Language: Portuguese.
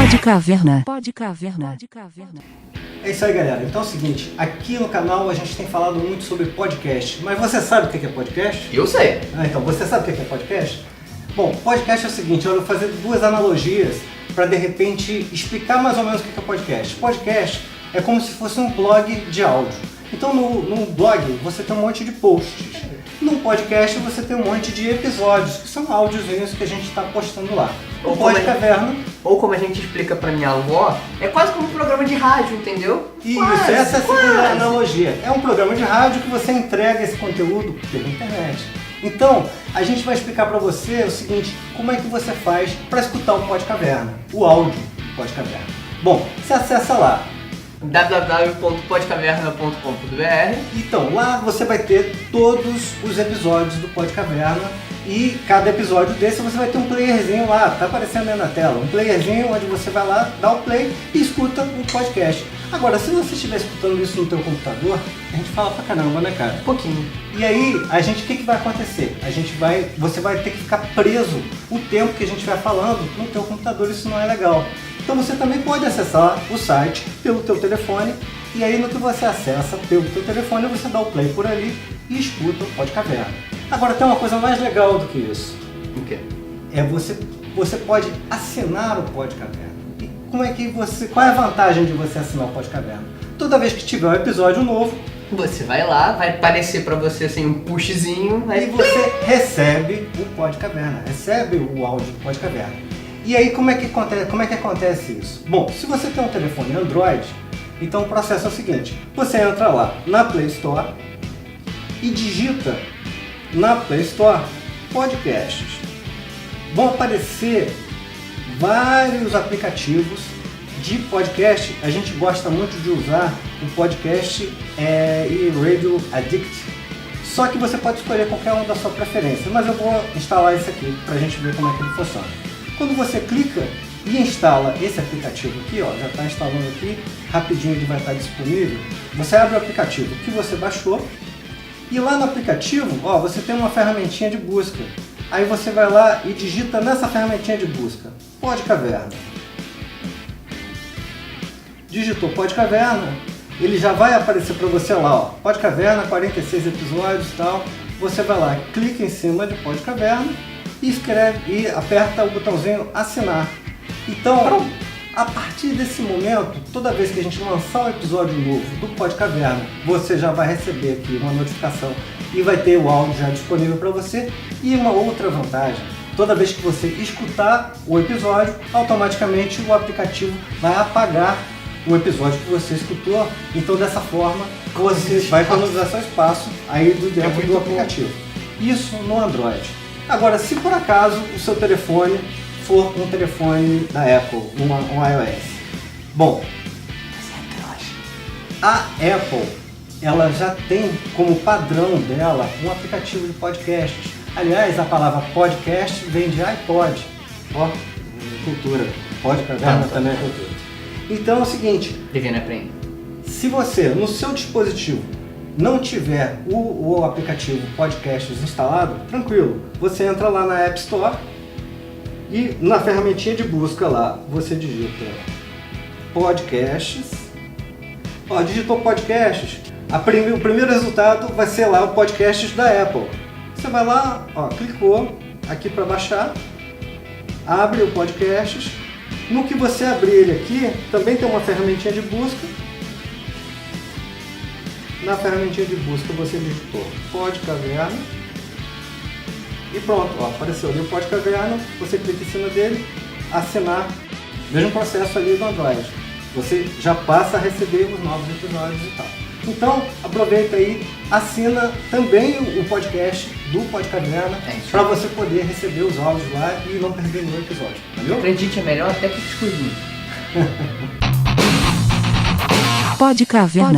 Podcaverna. É isso aí, galera. Então é o seguinte, aqui no canal a gente tem falado muito sobre podcast, mas você sabe o que é podcast? Eu sei. Então você sabe o que é podcast? Bom, podcast é o seguinte, eu vou fazer duas analogias para de repente explicar mais ou menos o que é podcast. Podcast é como se fosse um blog de áudio. Então no blog você tem um monte de posts. No podcast você tem um monte de episódios, que são áudiozinhos que a gente está postando lá. O Podcaverna. Ou como a gente explica pra minha avó, é quase como um programa de rádio, entendeu? Isso, Quase, essa é a segunda quase. analogia. É um programa de rádio que você entrega esse conteúdo pela internet. Então, a gente vai explicar para você o seguinte, como é que você faz para escutar o Podcaverna, o áudio do Podcaverna. Bom, você acessa lá. www.podcaverna.com.br. Então, lá você vai ter todos os episódios do Podcaverna e cada episódio desse você vai ter um playerzinho lá, tá aparecendo aí na tela, um playerzinho onde você vai lá, dá o play e escuta o podcast. Agora, se você estiver escutando isso no teu computador, a gente fala pra caramba, né, cara? Um pouquinho. E aí, o que vai acontecer? Você vai ter que ficar preso o tempo que a gente vai falando no teu computador, isso não é legal. Então você também pode acessar o site pelo teu telefone e aí no que você acessa pelo teu telefone você dá o play por ali e escuta o Podcaverna. Agora tem uma coisa mais legal do que isso. O quê? Você pode assinar o Podcaverna. E qual é a vantagem de você assinar o Podcaverna? Toda vez que tiver um episódio novo, Você vai lá, vai aparecer pra você assim um pushzinho, aí aí você recebe o Podcaverna, recebe o áudio do Podcaverna. E aí como é que acontece isso? Bom, se você tem um telefone Android, então o processo é o seguinte, você entra lá na Play Store e digita na Play Store podcasts. Vão aparecer vários aplicativos de podcast. A gente gosta muito de usar o podcast e Radio Addict. Só que você pode escolher qualquer um da sua preferência, mas eu vou instalar esse aqui pra gente ver como é que ele funciona. Quando você clica e instala esse aplicativo aqui, ó, já está instalando aqui, rapidinho ele vai estar disponível. Você abre o aplicativo que você baixou e lá no aplicativo, ó, você tem uma ferramentinha de busca. Aí você vai lá e digita nessa ferramentinha de busca, Podcaverna. Digitou Podcaverna, ele já vai aparecer para você lá, ó, Podcaverna, 46 episódios e tal. Você vai lá, clica em cima de Podcaverna e escreve e aperta o botãozinho assinar. Então, a partir desse momento, toda vez que a gente lançar um episódio novo do Podcaverna, você já vai receber aqui uma notificação e vai ter o áudio já disponível para você. E uma outra vantagem, toda vez que você escutar o episódio, automaticamente o aplicativo vai apagar o episódio que você escutou. Então, dessa forma, você vai economizar seu espaço aí dentro do aplicativo. Isso no Android. Agora, se por acaso o seu telefone for um telefone da Apple, um iOS. Bom, a Apple, ela já tem como padrão dela um aplicativo de podcasts. Aliás, a palavra podcast vem de iPod. Ó, cultura. Podcaverna também é cultura. Então é o seguinte, devendo aprender. se você no seu dispositivo não tiver o aplicativo Podcasts instalado, tranquilo, você entra lá na App Store e na ferramentinha de busca lá, você digita Podcasts. Ó, digitou Podcasts, o primeiro resultado vai ser lá o Podcasts da Apple. Você vai lá, ó, clicou aqui para baixar, abre o Podcasts. No que você abrir ele aqui, também tem uma ferramentinha de busca. Na ferramentinha de busca você digitou Podcaverna e pronto, ó, apareceu ali o Podcaverna, você clica em cima dele, assinar, mesmo processo ali do Android. Você já passa a receber os novos episódios e tal. Então, aproveita aí, assina também o podcast do Podcaverna para você poder receber os áudios lá e não perder nenhum episódio. Entendeu? Acredite, é melhor até que excluir. Podcaverna.